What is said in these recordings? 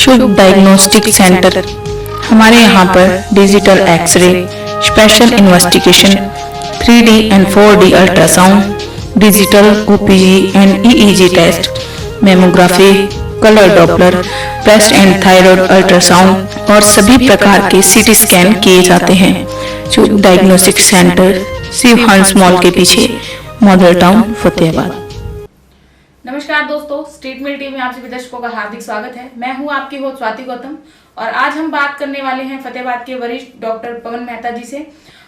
शुभ diagnostic centre. हमारे यहाँ पर digital X-ray, special investigation, 3D and 4D ultrasound, digital OPG and EEG test, mammography, colour Doppler, breast and thyroid ultrasound और सभी प्रकार के CT scan किए जाते हैं। शुभ डायग्नोस्टिक सेंटर, शिव हंस मॉल के पीछे, मॉडल टाउन, फतेहाबाद। नमस्कार दोस्तों, स्ट्रीट मेल टीवी में आप सभी दर्शकों का हार्दिक स्वागत है। मैं हूं आपकी होस्ट स्वाति गौतम और आज हम बात करने वाले हैं फतेहाबाद के वरिष्ठ डॉक्टर पवन मेहता जी से,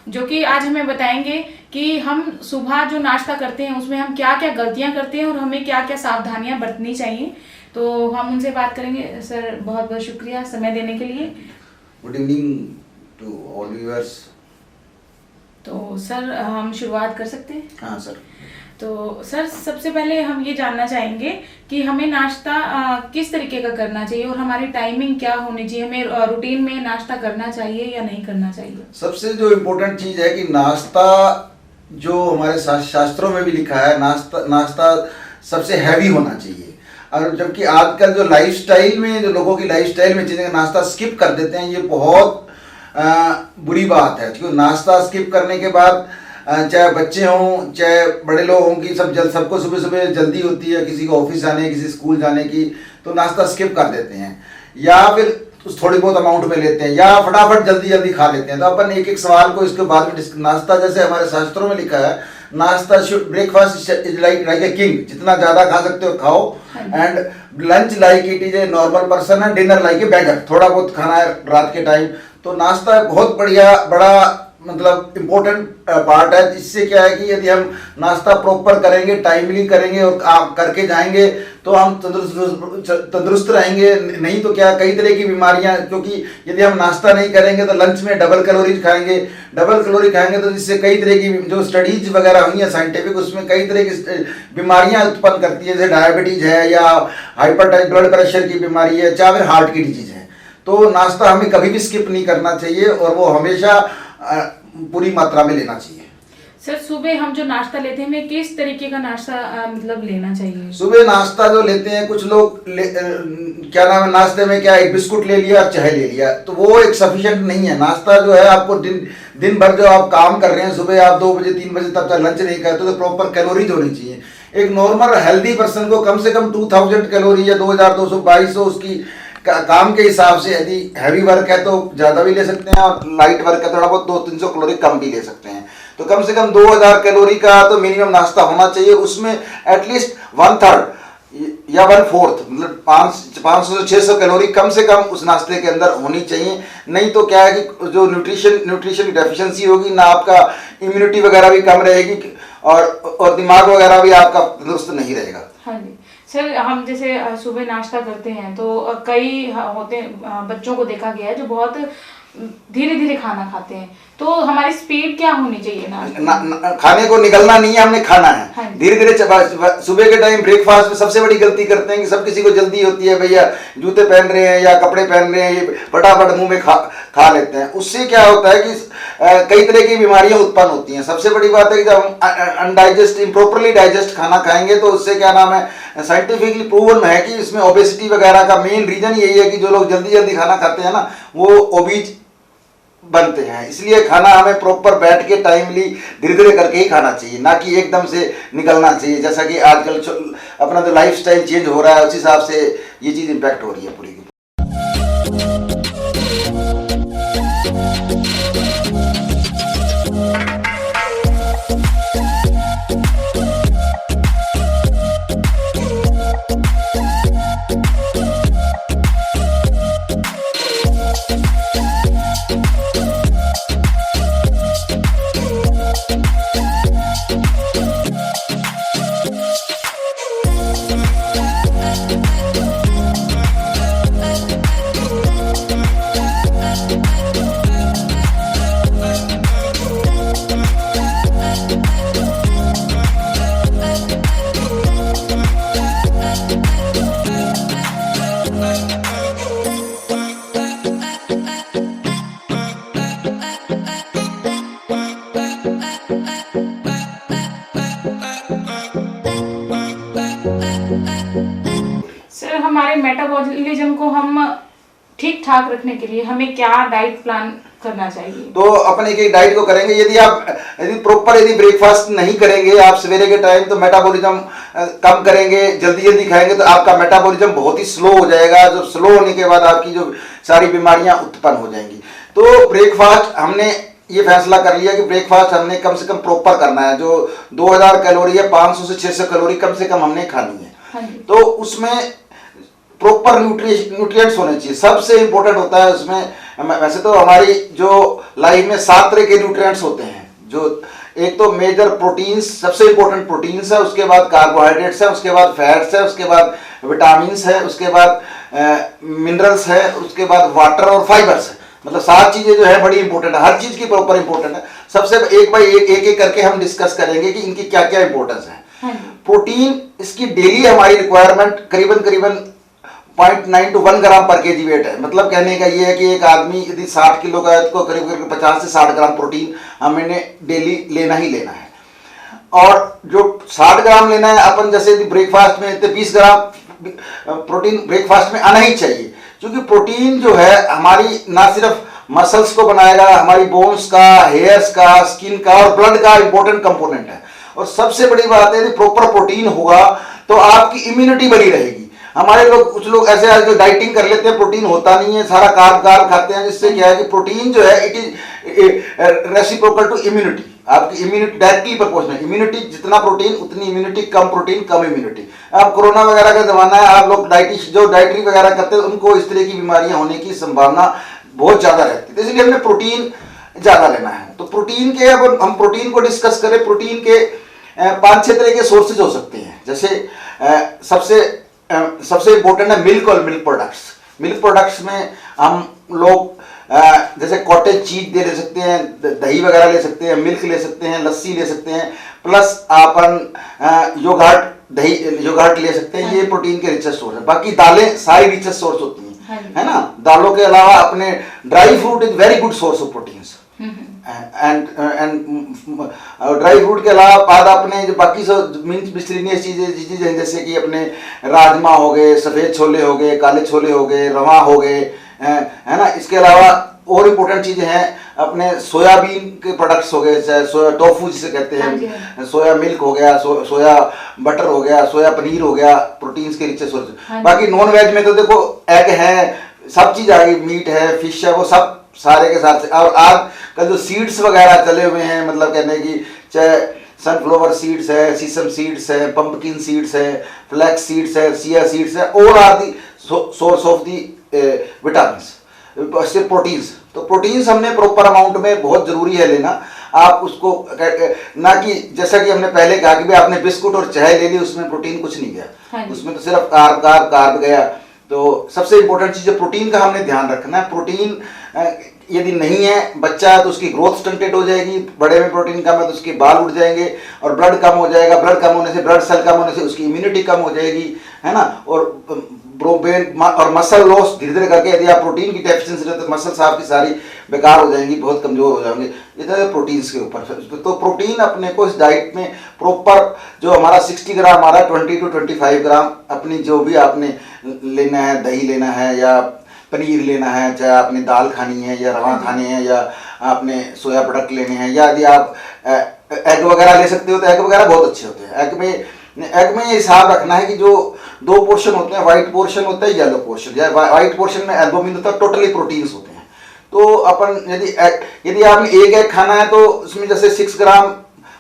जो कि आज हमें बताएंगे कि हम सुबह जो नाश्ता करते हैं उसमें हम क्या क्या गलतियां करते हैं और हमें क्या क्या सावधानियां बरतनी चाहिए। तो हम उनसे बात करेंगे। सर, बहुत बहुत शुक्रिया समय देने के लिए। Good evening to all viewers. तो सर, हम शुरुआत कर सकते हैं? हाँ सर। तो सर, सबसे पहले हम ये जानना चाहेंगे कि हमें नाश्ता किस तरीके का करना चाहिए और हमारी टाइमिंग क्या होनी चाहिए। हमें रूटीन में नाश्ता करना चाहिए या नहीं करना चाहिए? सबसे जो इम्पोर्टेंट चीज़ है कि नाश्ता, जो हमारे शास्त्रों में भी लिखा है, नाश्ता सबसे हैवी होना चाहिए। और जबकि आजकल जो लाइफस्टाइल में, जो लोगों की लाइफस्टाइल में चीज़ें नाश्ता स्किप कर देते हैं, ये बहुत बुरी बात है। क्योंकि नाश्ता स्किप करने के बाद चाहे बच्चे हों चाहे बड़े लोग हों कि सबको सुबह सुबह जल्दी होती है, किसी को ऑफिस जाने, किसी स्कूल जाने की, तो नाश्ता स्किप कर देते हैं या फिर थोड़ी बहुत अमाउंट में लेते हैं या फटाफट जल्दी जल्दी खा लेते हैं। तो अपन एक एक सवाल को इसके बाद में नाश्ता, जैसे हमारे शास्त्रों में लिखा है, नाश्ता breakfast is like a king, जितना ज़्यादा खा सकते हो खाओ, and lunch like it is a normal person है, डिनर लाइक ए बेगर, थोड़ा बहुत खाना है रात के टाइम। तो नाश्ता बहुत बड़ा मतलब इम्पोर्टेंट पार्ट है। इससे क्या है कि यदि हम नाश्ता प्रॉपर करेंगे, टाइमली करेंगे और करके जाएंगे तो हम तंदुरुस्त रहेंगे। नहीं तो क्या, कई तरह की बीमारियां, क्योंकि यदि हम नाश्ता नहीं करेंगे तो लंच में डबल कैलोरी खाएंगे तो इससे कई तरह की जो स्टडीज वगैरह हुई हैं साइंटिफिक, उसमें कई तरह की बीमारियां उत्पन्न करती है, जैसे डायबिटीज है या हाइपरटेंशन, ब्लड प्रेशर की बीमारी है, चाहे फिर हार्ट की डिजीज है। तो नाश्ता हमें कभी भी स्किप नहीं करना चाहिए और वो हमेशा पूरी मात्रा में लेना चाहिए। सर, सुबह हम जो नाश्ता लेते हैं, हमें किस तरीके का नाश्ता मतलब लेना चाहिए? सुबह नाश्ता जो लेते हैं कुछ लोग क्या नाम है, नाश्ते में क्या एक बिस्कुट ले लिया, चाय ले लिया, तो वो एक सफिशिएंट नहीं है। नाश्ता जो है, आपको दिन भर जो आप काम कर रहे हैं, सुबह आप 2 बजे 3 बजे तक लंच नहीं करते तो प्रॉपर कैलोरीज होनी चाहिए। एक नॉर्मल हेल्दी पर्सन को कम से कम 2000 कैलोरी या 2200 उसकी काम के हिसाब से, यदि हैवी वर्क है तो ज़्यादा भी ले सकते हैं और लाइट वर्क है थोड़ा बहुत 200-300 कैलोरी कम भी ले सकते हैं। तो कम से कम 2000 कैलोरी का तो मिनिमम नाश्ता होना चाहिए। उसमें एटलीस्ट 1/3 या 1/4 मतलब 500 से 600 कैलोरी कम से कम उस नाश्ते के अंदर होनी चाहिए। नहीं तो क्या है कि जो न्यूट्रिशन की डेफिशिएंसी होगी ना, आपका इम्यूनिटी वगैरह भी कम रहेगी और दिमाग वगैरह भी आपका दुरुस्त नहीं रहेगा। हाँ जी सर, हम जैसे सुबह नाश्ता करते हैं तो कई होते बच्चों को देखा गया है जो बहुत धीरे धीरे खाना खाते हैं, तो हमारी स्पीड क्या होनी चाहिए? खाने को निगलना नहीं है, हमने खाना है। हाँ। धीरे धीरे सुबह के टाइम ब्रेकफास्ट में सबसे बड़ी गलती करते हैं कि सब किसी को जल्दी होती है, भैया जूते पहन रहे हैं या कपड़े पहन रहे हैं, ये फटाफट मुंह में खा लेते हैं। उससे क्या होता है कि कई तरह की बीमारियां उत्पन्न होती हैं। सबसे बड़ी बात है कि जब हम इम्प्रॉपरली डाइजेस्ट खाना खाएंगे तो उससे क्या नाम है, साइंटिफिकली प्रूवन है कि इसमें ओबेसिटी वगैरह का मेन रीजन यही है कि जो लोग जल्दी जल्दी खाना खाते हैं ना, वो ओबीज बनते हैं। इसलिए खाना हमें प्रॉपर बैठ के टाइमली धीरे धीरे करके ही खाना चाहिए, ना कि एकदम से निकलना चाहिए। जैसा कि आजकल अपना जो लाइफस्टाइल चेंज हो रहा है, उस हिसाब से ये चीज़ इम्पैक्ट हो रही है पूरी की। सर, हमारे मेटाबॉलिज्म को हम ठीक ठाक रखने के लिए हमें क्या डाइट प्लान करना चाहिए? तो अपन एक डाइट को करेंगे, यदि प्रॉपर ब्रेकफास्ट नहीं करेंगे आप सवेरे के टाइम, तो मेटाबॉलिज्म कम करेंगे, जल्दी जल्दी खाएंगे तो आपका मेटाबॉलिज्म बहुत ही स्लो हो जाएगा। जो स्लो होने के बाद आपकी जो सारी बीमारियां उत्पन्न हो जाएंगी। तो ब्रेकफास्ट हमने ये फैसला कर लिया कि ब्रेकफास्ट हमने कम से कम प्रॉपर करना है। जो 2000 कैलोरी है, 500 से 600 कैलोरी कम से कम हमने खानी है। तो उसमें प्रॉपर न्यूट्रिएंट्स होने चाहिए। सबसे इंपॉर्टेंट होता है उसमें, वैसे तो हमारी जो लाइफ में 7 तरह के न्यूट्रिएंट्स होते हैं। जो एक तो मेजर प्रोटीन्स, सबसे इंपॉर्टेंट प्रोटीन्स है, उसके बाद कार्बोहाइड्रेट्स है, उसके बाद फैट्स है, उसके बाद विटामिन्स है, उसके बाद मिनरल्स है, उसके बाद वाटर और फाइबर्स है। मतलब 7 चीजें जो है बड़ी इंपॉर्टेंट है, हर चीज की प्रॉपर इंपॉर्टेंट है। सबसे एक बाय एक करके हम डिस्कस करेंगे कि इनकी क्या क्या इंपॉर्टेंस है। प्रोटीन, इसकी डेली हमारी रिक्वायरमेंट करीबन 0.9 to 1 ग्राम पर केजी वेट है। मतलब कहने का ये है कि एक आदमी यदि 60 किलो का है तो करीब 50 से 60 ग्राम प्रोटीन हमें डेली लेना ही लेना है। और जो 60 ग्राम लेना है अपन, जैसे ब्रेकफास्ट में तो 20 ग्राम प्रोटीन ब्रेकफास्ट में आना ही चाहिए। क्योंकि प्रोटीन जो है हमारी ना सिर्फ मसल्स को बनाएगा, हमारी बोन्स का, हेयर्स का, स्किन का और ब्लड का इंपॉर्टेंट कंपोनेंट है। और सबसे बड़ी बात है, यदि प्रॉपर प्रोटीन होगा तो आपकी इम्यूनिटी बनी रहेगी। हमारे लोग, कुछ लोग ऐसे आज जो डाइटिंग कर लेते हैं, प्रोटीन होता नहीं है, सारा कार्ब खाते हैं, जिससे क्या है कि प्रोटीन जो है it is reciprocal to immunity. आपकी इम्यूनिटी डायरेक्टली प्रोपोर्शनल, इम्यूनिटी जितना प्रोटीन उतनी इम्यूनिटी, कम प्रोटीन कम इम्यूनिटी। अब कोरोना वगैरह का जमाना है, आप लोग डाइटरी वगैरह करते हैं, उनको इस तरह की बीमारियां होने की संभावना बहुत ज्यादा रहती है। इसलिए हमें प्रोटीन ज्यादा लेना है। तो प्रोटीन के, अब हम प्रोटीन को डिस्कस करें, प्रोटीन के 5-6 तरह के सोर्सेज हो सकते हैं। जैसे सबसे इंपॉर्टेंट है मिल्क और मिल्क प्रोडक्ट्स। मिल्क प्रोडक्ट्स में हम लोग जैसे कॉटेज चीज ले सकते हैं, दही वगैरह ले सकते हैं, मिल्क ले सकते हैं, लस्सी ले सकते हैं, प्लस अपन योगर्ट ले सकते हैं। ये प्रोटीन के रिचेस्ट सोर्स है। बाकी दालें सारी रिचेस्ट सोर्स होती हैं, है ना। दालों के अलावा अपने dry fruit is very good source of proteins. And dry fruit के अलावा बाद अपने जो बाकी सब मिसलिनियस चीजें जैसे कि अपने राजमा हो गए, सफेद छोले हो गए, काले छोले हो गए, रवा हो गए, है ना। इसके अलावा और इम्पोर्टेंट चीजें हैं अपने सोयाबीन के प्रोडक्ट्स हो गए, सोया टोफू जिसे कहते हैं, सोया मिल्क हो गया, सोया बटर हो गया, सोया पनीर हो गया, प्रोटीन्स के रिचेस्ट सोर्स। बाकी नॉन वेज में तो देखो एग है, सब चीज आ गई, मीट है, फिश है, वो सब सारे के साथ। और आज कल जो सीड्स वगैरह चले हुए हैं, मतलब कहने की चाहे सनफ्लावर सीड्स है, सीसम सीड्स है, पंपकिन सीड्स है, फ्लैक्स सीड्स है, चिया सीड्स है, all are the source of the vitamins, proteins. तो प्रोटीन्स हमने प्रॉपर अमाउंट में बहुत जरूरी है लेना। आप उसको ना कि जैसा कि हमने पहले कहा कि भाई आपने बिस्कुट और चाय ले ली, उसमें प्रोटीन कुछ नहीं गया, उसमें तो सिर्फ कार्ब गया। तो सबसे इंपॉर्टेंट चीज है प्रोटीन का हमने ध्यान रखना है। प्रोटीन यदि नहीं है, बच्चा है तो उसकी ग्रोथ स्टंटेड हो जाएगी, बड़े में प्रोटीन कम है तो उसके बाल उड़ जाएंगे, और ब्लड कम हो जाएगा, ब्लड कम होने से, ब्लड सेल कम होने से उसकी इम्यूनिटी कम हो जाएगी, है ना। और ब्रोबेन और मसल लॉस धीरे धीरे करके, यदि आप प्रोटीन की डेफिशिएंसी रहे तो मसल्स आपकी सारी बेकार हो जाएंगी, बहुत कमजोर हो जाएंगे। इधर प्रोटीन्स के ऊपर तो प्रोटीन अपने को इस डाइट में प्रॉपर जो हमारा 60 ग्राम आ रहा है, 20 to 25 ग्राम अपनी जो भी आपने लेना है, दही लेना है या पनीर लेना है, चाहे आपने दाल खानी है या रवा खाने हैं या आपने सोया प्रोडक्ट लेने हैं, या यदि आप एग वगैरह ले सकते हो तो एग वगैरह बहुत अच्छे होते हैं। एग में ये हिसाब रखना है कि जो 2 पोर्शन होते हैं, व्हाइट पोर्शन होता है, येलो पोर्शन। या व्हाइट पोर्शन में एल्बुमिन होता है, टोटली प्रोटीन्स होते हैं। तो अपन यदि आपने एक एग खाना है तो उसमें जैसे 6 ग्राम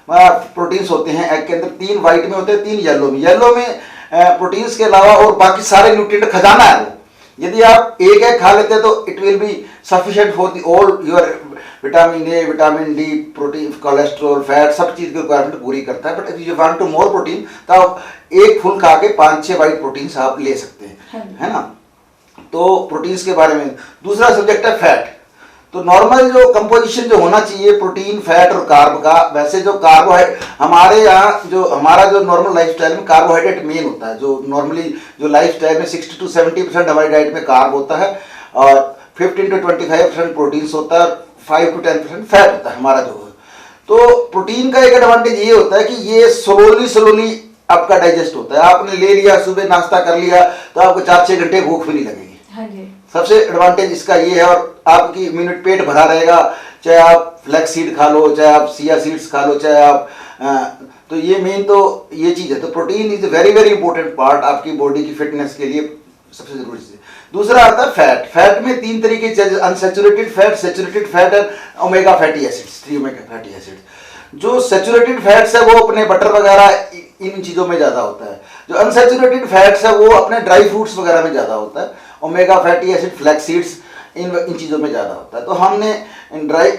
प्रोटीन्स होते हैं एग के अंदर, 3 व्हाइट में होते हैं, 3 येलो में। येलो में प्रोटीन्स के अलावा और बाकी सारे न्यूट्रिएंट खजाना है वो। यदि आप एक एग खा लेते हैं तो it will be sufficient for the all your vitamin A, vitamin D, protein, cholesterol, fat, सब चीज की रिक्वायरमेंट पूरी करता है। But if you want to more protein तो आप एक फुल खा के 5-6 व्हाइट प्रोटीन्स आप ले सकते हैं, है ना। तो प्रोटीन्स के बारे में दूसरा सब्जेक्ट है फैट। तो नॉर्मल जो कंपोजिशन जो होना चाहिए प्रोटीन, फैट और कार्ब का, वैसे जो कार्बोहाइड्रेट हमारे यहाँ जो हमारा जो नॉर्मल लाइफस्टाइल में कार्बोहाइड्रेट मेन होता है। जो नॉर्मली जो लाइफस्टाइल में 60 to 70% हमारी डाइट में कार्ब होता है, और 15 to 25% प्रोटीन्स होता है, 5 to 10% फैट होता है हमारा जो। तो प्रोटीन का एक एडवांटेज ये होता है कि ये स्लोली आपका डाइजेस्ट होता है। आपने ले लिया, सुबह नाश्ता कर लिया तो आपको 4-6 घंटे भूख भी नहीं लगेगी, सबसे एडवांटेज इसका ये है, और आपकी इम्यूनिटी पेट भरा रहेगा, चाहे आप फ्लैक्स सीड खा लो, चाहे आप सिया सीड्स खा लो, चाहे आप तो ये मेन तो ये चीज़ है। तो protein is very very important part आपकी बॉडी की फिटनेस के लिए, सबसे जरूरी चीज़ है। दूसरा आता है फैट। फैट में 3 तरीके, अनसेचुरेटेड फैट, सेचुरेटेड फैट और omega fatty acids, 3 omega fatty acids. जो सेचुरेटेड फैट्स है वो अपने बटर वगैरह इन चीज़ों में ज़्यादा होता है। जो अनसेचुरेटेड फैट्स है वो अपने ड्राई फ्रूट्स वगैरह में ज़्यादा होता है। Omega fatty acid, flax seeds, इन चीज़ों में ज़्यादा होता है। तो हमने ड्राई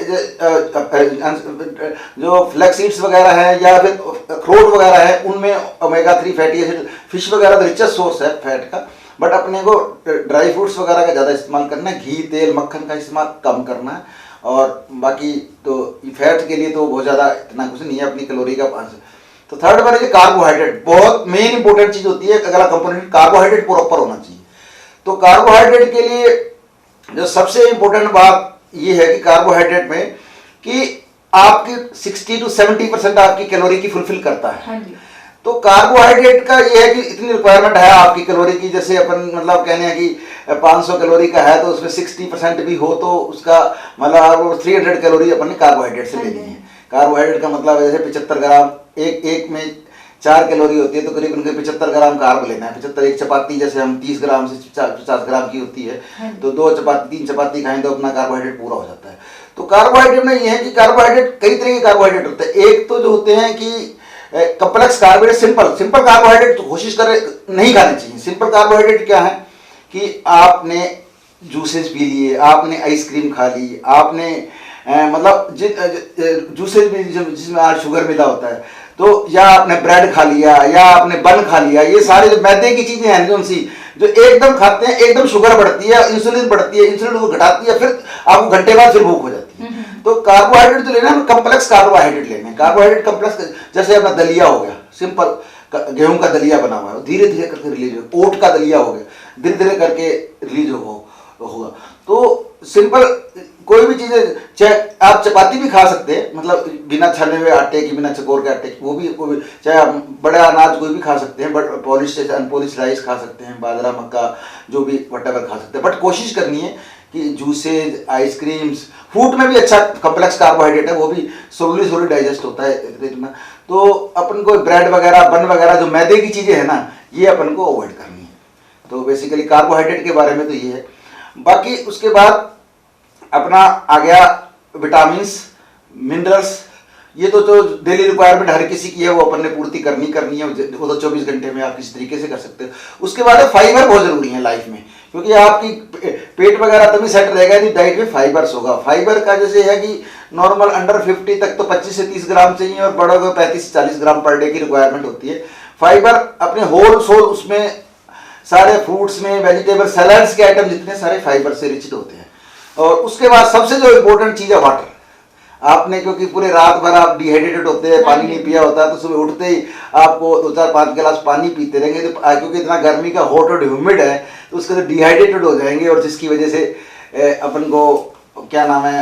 जो फ्लैक्स सीड्स वगैरह है या फिर अखरोट वगैरह है उनमें ओमेगा 3 फैटी एसिड, फिश वगैरह रिचेस्ट सोर्स है फैट का, बट अपने को ड्राई फ्रूट्स वगैरह का ज़्यादा इस्तेमाल करना है, घी तेल मक्खन का इस्तेमाल कम करना है। और बाकी तो फैट के लिए तो बहुत ज़्यादा इतना कुछ नहीं है, अपनी कैलोरी का 5। तो थर्ड वन है कार्बोहाइड्रेट, बहुत मेन इंपॉर्टेंट चीज़ होती है। अगला कंपोनेंट कार्बोहाइड्रेट प्रॉपर होना चाहिए। तो कार्बोहाइड्रेट के लिए जो सबसे इंपॉर्टेंट बात ये है कि कार्बोहाइड्रेट में कि आपकी 60 to 70% आपकी कैलोरी की फुलफिल करता है। हाँ जी। तो कार्बोहाइड्रेट का ये है कि इतनी रिक्वायरमेंट है आपकी कैलोरी की, जैसे अपन मतलब कहने हैं कि 500 कैलोरी का है तो उसमें 60% भी हो तो उसका मतलब 300 कैलोरी अपन ने कार्बोहाइड्रेट से लेनी है। कार्बोहाइड्रेट का मतलब जैसे 75 ग्राम, एक में 4 कैलोरी होती है तो करीबन 75 ग्राम कार्ब लेना है। 75, एक चपाती जैसे हम 30 ग्राम से 50 ग्राम की होती है, तो 2 चपाती 3 चपाती खाएं तो अपना कार्बोहाइड्रेट पूरा हो जाता है। तो कार्बोहाइड्रेट में ये है कि कार्बोहाइड्रेट कई तरह के कार्बोहाइड्रेट होते हैं। एक तो जो होते हैं कि कॉम्प्लेक्स कार्बोहाइड्रेट, सिंपल कार्बोहाइड्रेट तो कोशिश करें नहीं खाने चाहिए। सिंपल कार्बोहाइड्रेट क्या है कि आपने जूसेस पी लिए, आपने आइसक्रीम खा ली, आपने मतलब जूसेस भी जिसमें आज शुगर मिला होता है, तो या आपने ब्रेड खा लिया या आपने बन खा लिया, ये सारे जो मैदे की चीजें हैं जो जो एकदम खाते हैं एकदम शुगर बढ़ती है, इंसुलिन बढ़ती है, इंसुलिन को घटाती है, फिर आपको घंटे बाद फिर भूख हो जाती है। तो कार्बोहाइड्रेट जो लेना है कम्प्लेक्स कार्बोहाइड्रेट लेना है। कार्बोहाइड्रेट कम्प्लेक्स जैसे अपना दलिया हो गया, सिंपल गेहूं का दलिया बना हुआ है, धीरे धीरे करके रिलीज हो। ओट का दलिया हो गया, धीरे धीरे करके रिलीज होगा। तो सिंपल कोई भी चीज़, चाहे आप चपाती भी खा सकते हैं, मतलब बिना छने हुए आटे की, बिना चकोर के आटे की, वो भी चाहे आप बड़ा अनाज कोई भी खा सकते हैं, बट पॉलिश से अनपॉलिश राइस खा सकते हैं, बाजरा मक्का जो भी वटेवर खा सकते हैं। बट कोशिश करनी है कि जूसेज, आइसक्रीम्स, फ्रूट में भी अच्छा कम्प्लेक्स कार्बोहाइड्रेट है, वो भी स्लोली डाइजेस्ट होता है इतना। तो अपन को ब्रेड वगैरह, बन वगैरह जो मैदे की चीज़ें हैं ना, ये अपन को अवॉइड करनी है। तो बेसिकली कार्बोहाइड्रेट के बारे में तो ये है। बाकी उसके बाद अपना आ गया विटामिन्स, मिनरल्स, ये तो जो डेली रिक्वायरमेंट हर किसी की है वो अपन ने पूर्ति करनी है, वो तो 24 घंटे में आप किसी तरीके से कर सकते हो। उसके बाद फाइबर बहुत जरूरी है लाइफ में, क्योंकि आपकी पेट वगैरह तभी सेट रहेगा यदि डाइट में फाइबर्स होगा। फाइबर का जैसे है कि नॉर्मल अंडर 50 तक तो 25 से 30 ग्राम चाहिए, और बड़ों को 35 से 40 ग्राम पर डे की रिक्वायरमेंट होती है। फाइबर अपने होल सोल, उसमें सारे फ्रूट्स में, वेजिटेबल, सैलड्स के आइटम जितने सारे फाइबर से रिच होते हैं। और उसके बाद सबसे जो इम्पोर्टेंट चीज़ है वाटर। आपने क्योंकि पूरे रात भर आप डिहाइड्रेटेड होते हैं, पानी नहीं पिया होता, तो सुबह उठते ही आपको 2-4-5 गिलास पानी पीते रहेंगे, तो क्योंकि इतना गर्मी का हॉट और ह्यूमिड है तो उसके तो डिहाइड्रेटेड हो जाएंगे, और जिसकी वजह से अपन को क्या नाम है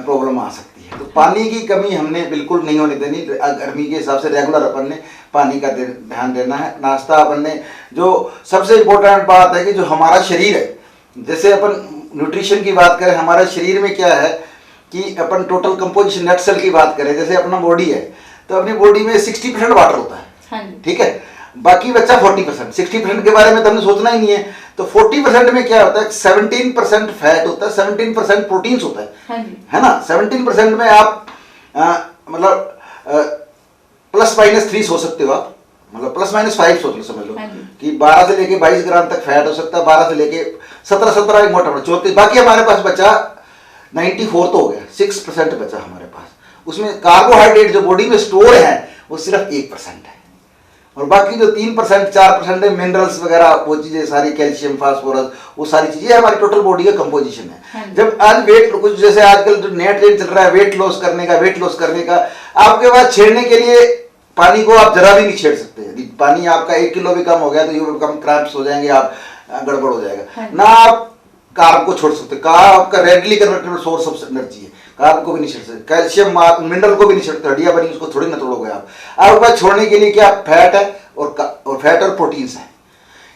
प्रॉब्लम आ सकती है। तो पानी की कमी हमने बिल्कुल नहीं होने देनी। गर्मी के हिसाब से रेगुलर अपन ने पानी का ध्यान देना है। नाश्ता अपन ने, जो सबसे इम्पोर्टेंट बात है कि जो हमारा शरीर है, जैसे अपन न्यूट्रिशन की बात करें, हमारे शरीर में क्या है कि अपन टोटल कंपोजिशन नेट सेल की बात करें, जैसे अपना बॉडी है तो अपनी बॉडी में 60% वाटर होता है, ठीक है, बाकी बच्चा 40%। 60% के बारे में तो हमने सोचना ही नहीं है। तो 40% में क्या होता है, 17% फैट होता है, 17% प्रोटीन्स होता है ना। 17% में आप मतलब +-3 सो सकते हो आप, मतलब +-5 सोच लो, समझ लो कि 12 से लेके 22 ग्राम तक फैट हो सकता है, 12 से लेके 17 एक मोटा 34। बाकी हमारे पास बचा 94 तो हो गया, 6% बचा हमारे पास। उसमें कार्बोहाइड्रेट जो बॉडी में स्टोर है वो सिर्फ 1% है, और बाकी जो 3% 4% है मिनरल्स वगैरह, वो चीजें सारी, कैल्शियम, फास्फोरस, वो सारी चीजें हमारी टोटल बॉडी का कंपोजिशन है। जब आज वेट कुछ जैसे आजकल जो नया ट्रेंड चल रहा है वेट लॉस करने का, आपके पास छेड़ने के लिए पानी को आप जरा भी नहीं छेड़ सकते। यदि पानी आपका 1 किलो भी कम हो गया तो यू कम क्रैम्प्स हो जाएंगे, आप गड़बड़ हो जाएगा ना। आप कार्ब को छोड़ सकते, कार्ब आपका readily convertible source of energy है, कार्ब को भी नहीं छोड़ सकते, कैल्शियम मिनरल को भी नहीं छोड़ते, हड्डियां बनी उसको थोड़ी ना तोड़ोगे आप। आपके पास छोड़ने के लिए क्या फैट है, और फैट और प्रोटीन्स है।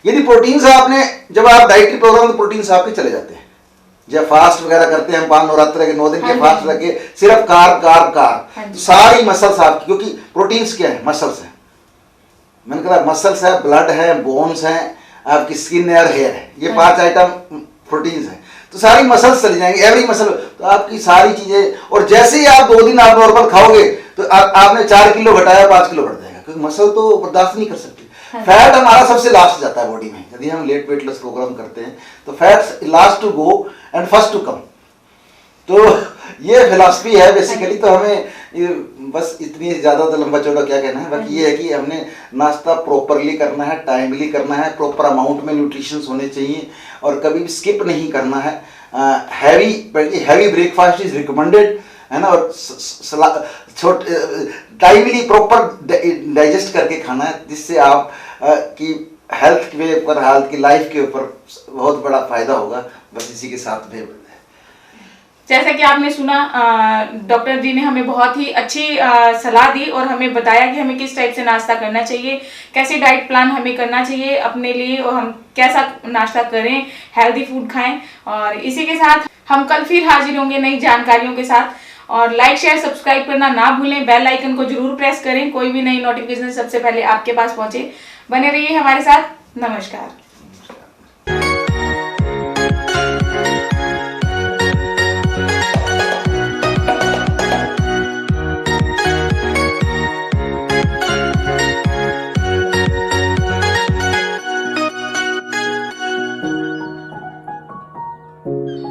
यदि प्रोटीन्स आपने, जब आप डाइटरी प्रोग्राम तो प्रोटीन्स आपके चले जाते हैं। जब फास्ट वगैरह करते हैं हम 5 नवरात्र के 9 दिन के फास्ट रखे, सिर्फ कार्ब, तो सारी मसल्स आपकी, क्योंकि प्रोटीन्स क्या है, मसल्स है। मैंने कहा मसल्स है, ब्लड है, बोन्स हैं, आपकी स्किन है और हेयर है, ये 5 आइटम प्रोटीन्स है। तो सारी मसल्स चली जाएंगी, एवरी मसल, तो आपकी सारी चीजें। और जैसे ही आप 2 दिन आप नॉर्मल खाओगे तो आपने 4 किलो घटाया, 5 किलो बढ़ जाएगा, क्योंकि मसल तो बर्दाश्त नहीं कर सकती। फैट हमारा सबसे लास्ट जाता है बॉडी में। यदि हम लेट वेट लॉस प्रोग्राम करते हैं तो fats last to go and first to come. तो ये फिलॉसफी है बेसिकली। तो हमें बस इतनी ज़्यादा तो लंबा चौड़ा क्या कहना है, बाकी ये है कि हमने नाश्ता प्रॉपरली करना है, टाइमली करना है, प्रॉपर अमाउंट में न्यूट्रिशंस होने चाहिए और कभी भी स्किप नहीं करना है। हैवी ब्रेकफास्ट इज रिकमेंडेड, है ना, और छोटे टाइमली प्रॉपर डाइजेस्ट करके खाना है, जिससे आप की हेल्थ के ऊपर, हेल्थ की लाइफ के ऊपर बहुत बड़ा फायदा होगा। बस इसी के साथ में जैसा कि आपने सुना, डॉक्टर जी ने हमें बहुत ही अच्छी सलाह दी और हमें बताया कि हमें किस टाइप से नाश्ता करना चाहिए, कैसे डाइट प्लान हमें करना चाहिए अपने लिए और हम कैसा नाश्ता करें, हेल्दी फूड खाएं। और इसी के साथ हम कल फिर हाजिर होंगे नई जानकारियों के साथ। और लाइक शेयर सब्सक्राइब करना ना भूलें, बेल आइकन को जरूर प्रेस करें, कोई भी नई नोटिफिकेशन सबसे पहले आपके पास पहुंचे। बने रहिए हमारे साथ। नमस्कार।